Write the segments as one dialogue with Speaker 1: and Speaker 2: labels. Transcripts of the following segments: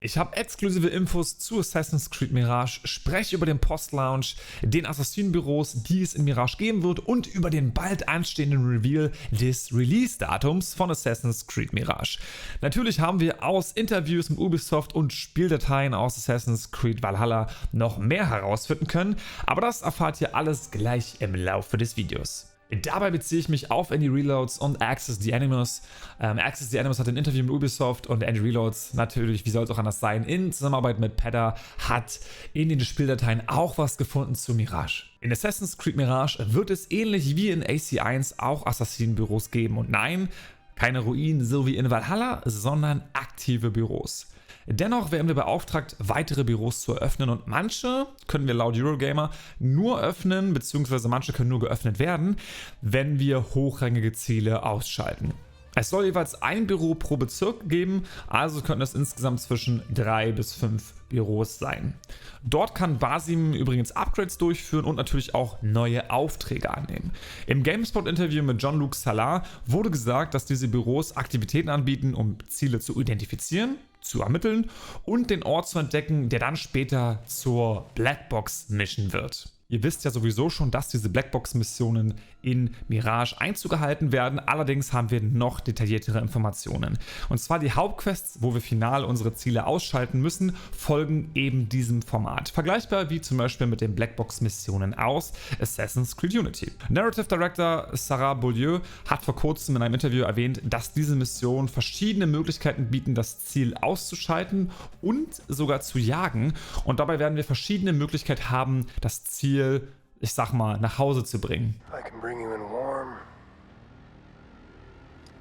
Speaker 1: Ich habe exklusive Infos zu Assassin's Creed Mirage, spreche über den Post-Launch, den Assassinenbüros, die es in Mirage geben wird und über den bald anstehenden Reveal des Release-Datums von Assassin's Creed Mirage. Natürlich haben wir aus Interviews mit Ubisoft und Spieldateien aus Assassin's Creed Valhalla noch mehr herausfinden können, aber das erfahrt ihr alles gleich im Laufe des Videos. Dabei beziehe ich mich auf Andy Reloads und Access the Animus. Access the Animus hat ein Interview mit Ubisoft und Andy Reloads, natürlich, wie soll es auch anders sein, in Zusammenarbeit mit Pedda, hat in den Spieldateien auch was gefunden zu Mirage. In Assassin's Creed Mirage wird es ähnlich wie in AC1 auch Assassinenbüros geben. Und nein, keine Ruinen so wie in Valhalla, sondern aktive Büros. Dennoch werden wir beauftragt, weitere Büros zu eröffnen und manche können wir laut Eurogamer nur öffnen, beziehungsweise manche können nur geöffnet werden, wenn wir hochrangige Ziele ausschalten. Es soll jeweils ein Büro pro Bezirk geben, also könnten es insgesamt zwischen 3 bis 5 Büros sein. Dort kann Basim übrigens Upgrades durchführen und natürlich auch neue Aufträge annehmen. Im GameSpot-Interview mit Jean-Luc Salard wurde gesagt, dass diese Büros Aktivitäten anbieten, um Ziele zu identifizieren, zu ermitteln und den Ort zu entdecken, der dann später zur Blackbox-Mission wird. Ihr wisst ja sowieso schon, dass diese Blackbox-Missionen in Mirage Einzug gehalten werden, allerdings haben wir noch detailliertere Informationen. Und zwar die Hauptquests, wo wir final unsere Ziele ausschalten müssen, folgen eben diesem Format. Vergleichbar wie zum Beispiel mit den Blackbox-Missionen aus Assassin's Creed Unity. Narrative Director Sarah Beaulieu hat vor kurzem in einem Interview erwähnt, dass diese Missionen verschiedene Möglichkeiten bieten, das Ziel auszuschalten und sogar zu jagen. Und dabei werden wir verschiedene Möglichkeiten haben, das Ziel, ich sag mal, nach Hause zu bringen.
Speaker 2: I can bring you in warm,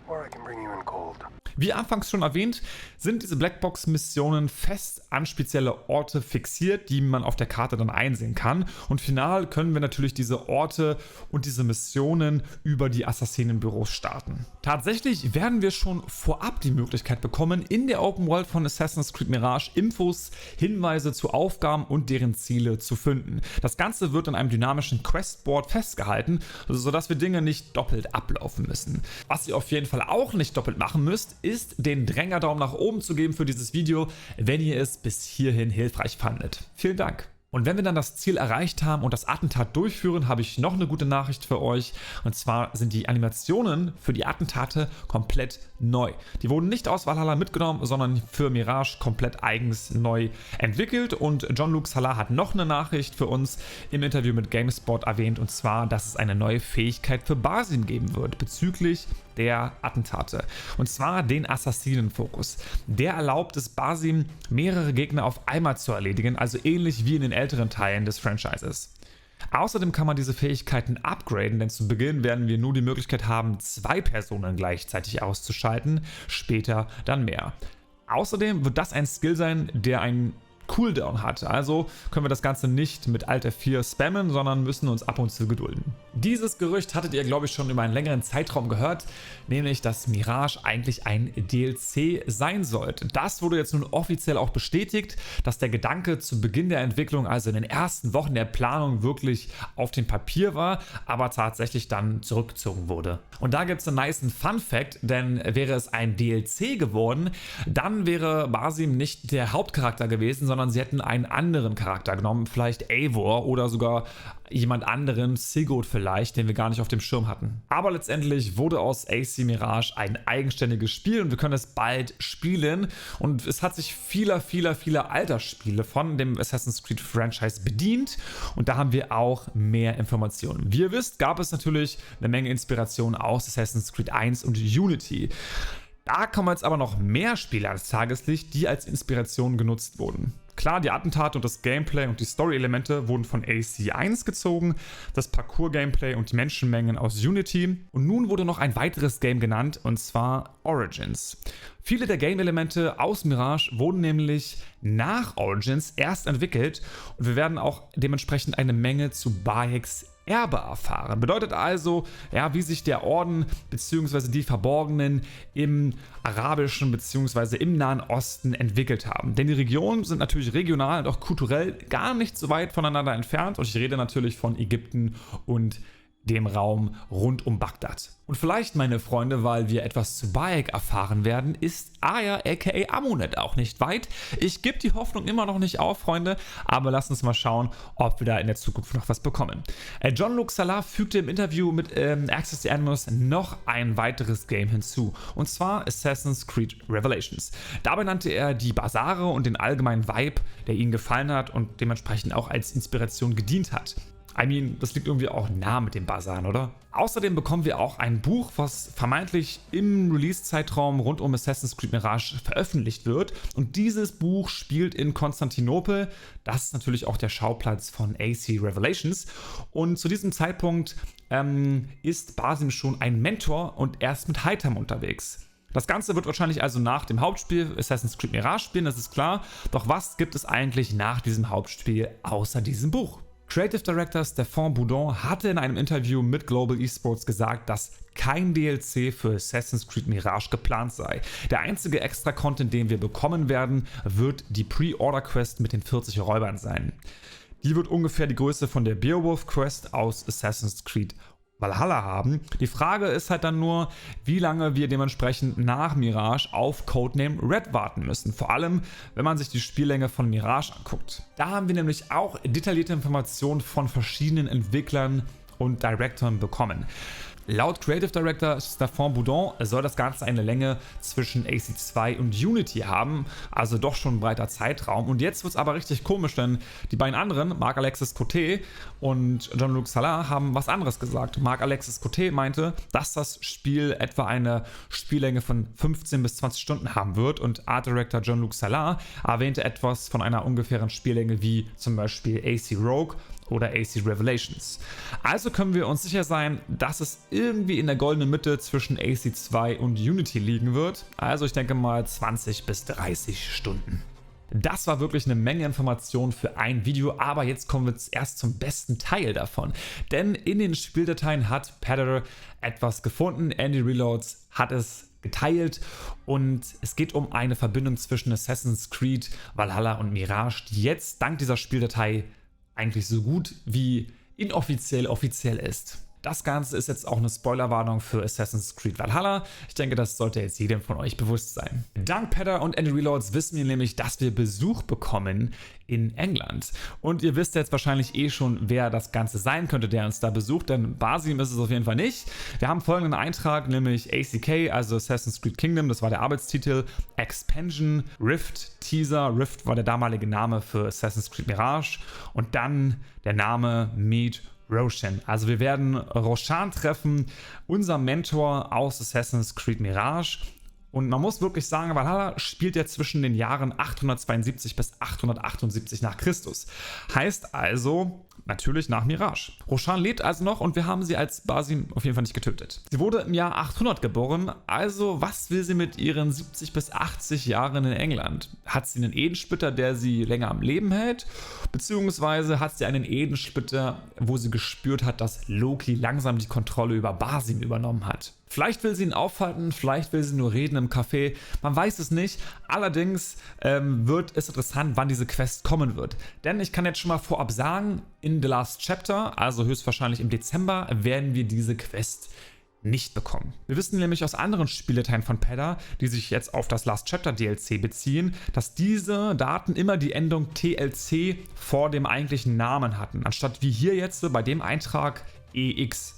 Speaker 2: or I can bring you in cold.
Speaker 1: Wie anfangs schon erwähnt, sind diese Blackbox-Missionen fest an spezielle Orte fixiert, die man auf der Karte dann einsehen kann. Und final können wir natürlich diese Orte und diese Missionen über die Assassinenbüros starten. Tatsächlich werden wir schon vorab die Möglichkeit bekommen, in der Open World von Assassin's Creed Mirage Infos, Hinweise zu Aufgaben und deren Ziele zu finden. Das Ganze wird in einem dynamischen Questboard festgehalten, sodass wir Dinge nicht doppelt ablaufen müssen. Was ihr auf jeden Fall auch nicht doppelt machen müsst, ist, den Dränger-Daumen nach oben zu geben für dieses Video, wenn ihr es bis hierhin hilfreich fandet. Vielen Dank! Und wenn wir dann das Ziel erreicht haben und das Attentat durchführen, habe ich noch eine gute Nachricht für euch. Und zwar sind die Animationen für die Attentate komplett neu. Die wurden nicht aus Valhalla mitgenommen, sondern für Mirage komplett eigens neu entwickelt. Und Jean-Luc Salard hat noch eine Nachricht für uns im Interview mit GameSpot erwähnt. Und zwar, dass es eine neue Fähigkeit für Basim geben wird bezüglich der Attentate. Und zwar den Assassinenfokus. Der erlaubt es Basim, mehrere Gegner auf einmal zu erledigen, also ähnlich wie in den älteren Teilen des Franchises. Außerdem kann man diese Fähigkeiten upgraden, denn zu Beginn werden wir nur die Möglichkeit haben, 2 Personen gleichzeitig auszuschalten, später dann mehr. Außerdem wird das ein Skill sein, der einen Cooldown hat, also können wir das Ganze nicht mit Alt F4 spammen, sondern müssen uns ab und zu gedulden. Dieses Gerücht hattet ihr, glaube ich, schon über einen längeren Zeitraum gehört, nämlich, dass Mirage eigentlich ein DLC sein sollte. Das wurde jetzt nun offiziell auch bestätigt, dass der Gedanke zu Beginn der Entwicklung, also in den ersten Wochen der Planung, wirklich auf dem Papier war, aber tatsächlich dann zurückgezogen wurde. Und da gibt es einen nicen Fun-Fact, denn wäre es ein DLC geworden, dann wäre Basim nicht der Hauptcharakter gewesen, sondern sie hätten einen anderen Charakter genommen, vielleicht Eivor oder sogar jemand anderen, Sigurd vielleicht, den wir gar nicht auf dem Schirm hatten. Aber letztendlich wurde aus AC Mirage ein eigenständiges Spiel und wir können es bald spielen und es hat sich vieler alter Spiele von dem Assassin's Creed Franchise bedient und da haben wir auch mehr Informationen. Wie ihr wisst, gab es natürlich eine Menge Inspiration aus Assassin's Creed 1 und Unity. Da kommen jetzt aber noch mehr Spiele ans Tageslicht, die als Inspiration genutzt wurden. Klar, die Attentate und das Gameplay und die Story-Elemente wurden von AC1 gezogen, das Parcours-Gameplay und die Menschenmengen aus Unity. Und nun wurde noch ein weiteres Game genannt, und zwar Origins. Viele der Game-Elemente aus Mirage wurden nämlich nach Origins erst entwickelt und wir werden auch dementsprechend eine Menge zu Bayeks Erbe erfahren. Bedeutet also, ja, wie sich der Orden bzw. die Verborgenen im arabischen bzw. im Nahen Osten entwickelt haben. Denn die Regionen sind natürlich regional und auch kulturell gar nicht so weit voneinander entfernt und ich rede natürlich von Ägypten und dem Raum rund um Bagdad. Und vielleicht, meine Freunde, weil wir etwas zu Bayek erfahren werden, ist Aya aka Amunet auch nicht weit. Ich gebe die Hoffnung immer noch nicht auf, Freunde, aber lasst uns mal schauen, ob wir da in der Zukunft noch was bekommen. Jean-Luc Salah fügte im Interview mit Access the Animals noch ein weiteres Game hinzu, und zwar Assassin's Creed Revelations. Dabei nannte er die Basare und den allgemeinen Vibe, der ihm gefallen hat und dementsprechend auch als Inspiration gedient hat. Das liegt irgendwie auch nah mit den Basaren, oder? Außerdem bekommen wir auch ein Buch, was vermeintlich im Release-Zeitraum rund um Assassin's Creed Mirage veröffentlicht wird. Und dieses Buch spielt in Konstantinopel. Das ist natürlich auch der Schauplatz von AC Revelations. Und zu diesem Zeitpunkt ist Basim schon ein Mentor und erst mit Hytham unterwegs. Das Ganze wird wahrscheinlich also nach dem Hauptspiel Assassin's Creed Mirage spielen, das ist klar. Doch was gibt es eigentlich nach diesem Hauptspiel außer diesem Buch? Creative Director Stéphane Boudon hatte in einem Interview mit Global Esports gesagt, dass kein DLC für Assassin's Creed Mirage geplant sei. Der einzige Extra-Content, den wir bekommen werden, wird die Pre-Order-Quest mit den 40 Räubern sein. Die wird ungefähr die Größe von der Beowulf-Quest aus Assassin's Creed Valhalla haben. Die Frage ist halt dann nur, wie lange wir dementsprechend nach Mirage auf Codename Red warten müssen. Vor allem, wenn man sich die Spiellänge von Mirage anguckt. Da haben wir nämlich auch detaillierte Informationen von verschiedenen Entwicklern und Directoren bekommen. Laut Creative Director Stéphane Boudon soll das Ganze eine Länge zwischen AC2 und Unity haben, also doch schon ein breiter Zeitraum. Und jetzt wird es aber richtig komisch, denn die beiden anderen, Marc-Alexis Coté und Jean-Luc Salah, haben was anderes gesagt. Marc-Alexis Coté meinte, dass das Spiel etwa eine Spiellänge von 15 bis 20 Stunden haben wird, und Art Director Jean-Luc Salah erwähnte etwas von einer ungefähren Spiellänge wie zum Beispiel AC Rogue oder AC Revelations. Also können wir uns sicher sein, dass es irgendwie in der goldenen Mitte zwischen AC2 und Unity liegen wird. Also ich denke mal 20 bis 30 Stunden. Das war wirklich eine Menge Informationen für ein Video, aber jetzt kommen wir erst zum besten Teil davon. Denn in den Spieldateien hat Pedder etwas gefunden. Andy Reloads hat es geteilt und es geht um eine Verbindung zwischen Assassin's Creed, Valhalla und Mirage, die jetzt dank dieser Spieldatei eigentlich so gut wie inoffiziell offiziell ist. Das Ganze ist jetzt auch eine Spoilerwarnung für Assassin's Creed Valhalla. Ich denke, das sollte jetzt jedem von euch bewusst sein. Dank Pedder und Andy Reloads wissen wir nämlich, dass wir Besuch bekommen in England. Und ihr wisst jetzt wahrscheinlich schon, wer das Ganze sein könnte, der uns da besucht, denn Basim ist es auf jeden Fall nicht. Wir haben folgenden Eintrag, nämlich ACK, also Assassin's Creed Kingdom, das war der Arbeitstitel, Expansion, Rift, Teaser, Rift war der damalige Name für Assassin's Creed Mirage, und dann der Name Meet Roshan. Also wir werden Roshan treffen, unser Mentor aus Assassin's Creed Mirage. Und man muss wirklich sagen, Valhalla spielt ja zwischen den Jahren 872 bis 878 nach Christus. Heißt also natürlich nach Mirage. Roshan lebt also noch und wir haben sie als Basim auf jeden Fall nicht getötet. Sie wurde im Jahr 800 geboren, also was will sie mit ihren 70 bis 80 Jahren in England? Hat sie einen Edensplitter, der sie länger am Leben hält? Beziehungsweise hat sie einen Edensplitter, wo sie gespürt hat, dass Loki langsam die Kontrolle über Basim übernommen hat? Vielleicht will sie ihn aufhalten, vielleicht will sie nur reden im Café, man weiß es nicht. Allerdings wird es interessant, wann diese Quest kommen wird. Denn ich kann jetzt schon mal vorab sagen, in The Last Chapter, also höchstwahrscheinlich im Dezember, werden wir diese Quest nicht bekommen. Wir wissen nämlich aus anderen Spieldateien von Pedder, die sich jetzt auf das Last Chapter DLC beziehen, dass diese Daten immer die Endung TLC vor dem eigentlichen Namen hatten, anstatt wie hier jetzt bei dem Eintrag EX.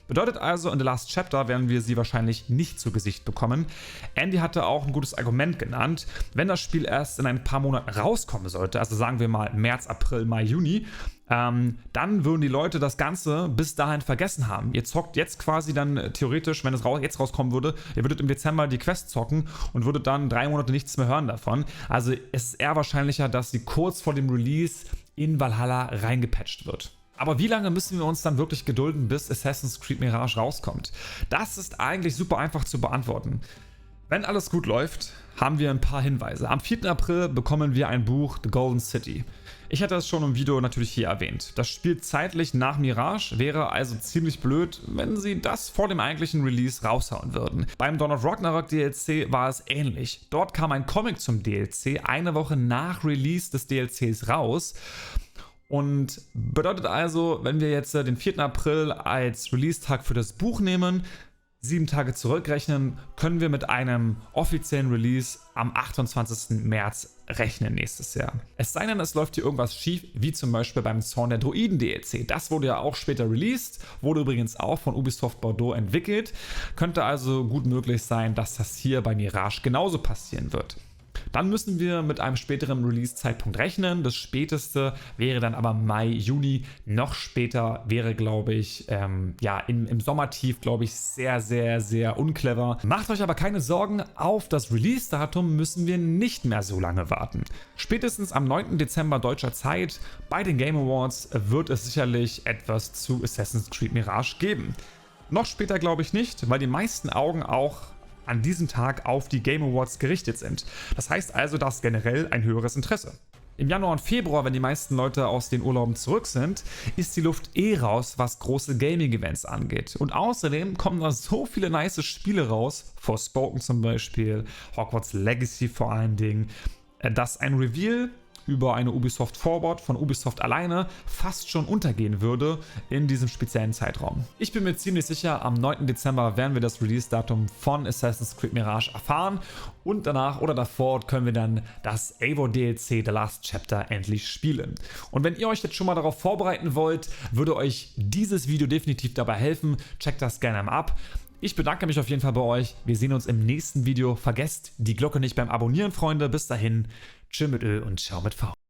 Speaker 1: Bedeutet also, in The Last Chapter werden wir sie wahrscheinlich nicht zu Gesicht bekommen. Andy hatte auch ein gutes Argument genannt. Wenn das Spiel erst in ein paar Monaten rauskommen sollte, also sagen wir mal März, April, Mai, Juni, dann würden die Leute das Ganze bis dahin vergessen haben. Ihr zockt jetzt quasi dann theoretisch, wenn es jetzt rauskommen würde, ihr würdet im Dezember die Quest zocken und würdet dann 3 Monate nichts mehr hören davon. Also es ist eher wahrscheinlicher, dass sie kurz vor dem Release in Valhalla reingepatcht wird. Aber wie lange müssen wir uns dann wirklich gedulden, bis Assassin's Creed Mirage rauskommt? Das ist eigentlich super einfach zu beantworten. Wenn alles gut läuft, haben wir ein paar Hinweise. Am 4. April bekommen wir ein Buch, The Golden City. Ich hatte es schon im Video natürlich hier erwähnt. Das spielt zeitlich nach Mirage, wäre also ziemlich blöd, wenn sie das vor dem eigentlichen Release raushauen würden. Beim Dawn of Ragnarok DLC war es ähnlich. Dort kam ein Comic zum DLC eine Woche nach Release des DLCs raus. Und bedeutet also, wenn wir jetzt den 4. April als Release-Tag für das Buch nehmen, 7 Tage zurückrechnen, können wir mit einem offiziellen Release am 28. März rechnen nächstes Jahr. Es sei denn, es läuft hier irgendwas schief, wie zum Beispiel beim Zorn der Droiden DLC. Das wurde ja auch später released, wurde übrigens auch von Ubisoft Bordeaux entwickelt. Könnte also gut möglich sein, dass das hier bei Mirage genauso passieren wird. Dann müssen wir mit einem späteren Release-Zeitpunkt rechnen. Das späteste wäre dann aber Mai, Juni. Noch später wäre, glaube ich, im Sommertief, glaube ich, sehr, sehr, sehr unclever. Macht euch aber keine Sorgen, auf das Release-Datum müssen wir nicht mehr so lange warten. Spätestens am 9. Dezember deutscher Zeit bei den Game Awards wird es sicherlich etwas zu Assassin's Creed Mirage geben. Noch später glaube ich nicht, weil die meisten Augen auch an diesem Tag auf die Game Awards gerichtet sind. Das heißt also, dass generell ein höheres Interesse. Im Januar und Februar, wenn die meisten Leute aus den Urlauben zurück sind, ist die Luft raus, was große Gaming-Events angeht. Und außerdem kommen da so viele nice Spiele raus, Forspoken zum Beispiel, Hogwarts Legacy vor allen Dingen, dass ein Reveal über eine Ubisoft Forward von Ubisoft alleine fast schon untergehen würde in diesem speziellen Zeitraum. Ich bin mir ziemlich sicher, am 9. Dezember werden wir das Release-Datum von Assassin's Creed Mirage erfahren und danach oder davor können wir dann das Eivor DLC The Last Chapter endlich spielen. Und wenn ihr euch jetzt schon mal darauf vorbereiten wollt, würde euch dieses Video definitiv dabei helfen. Checkt das gerne mal ab. Ich bedanke mich auf jeden Fall bei euch. Wir sehen uns im nächsten Video. Vergesst die Glocke nicht beim Abonnieren, Freunde. Bis dahin, tschö mit Ö und ciao mit V.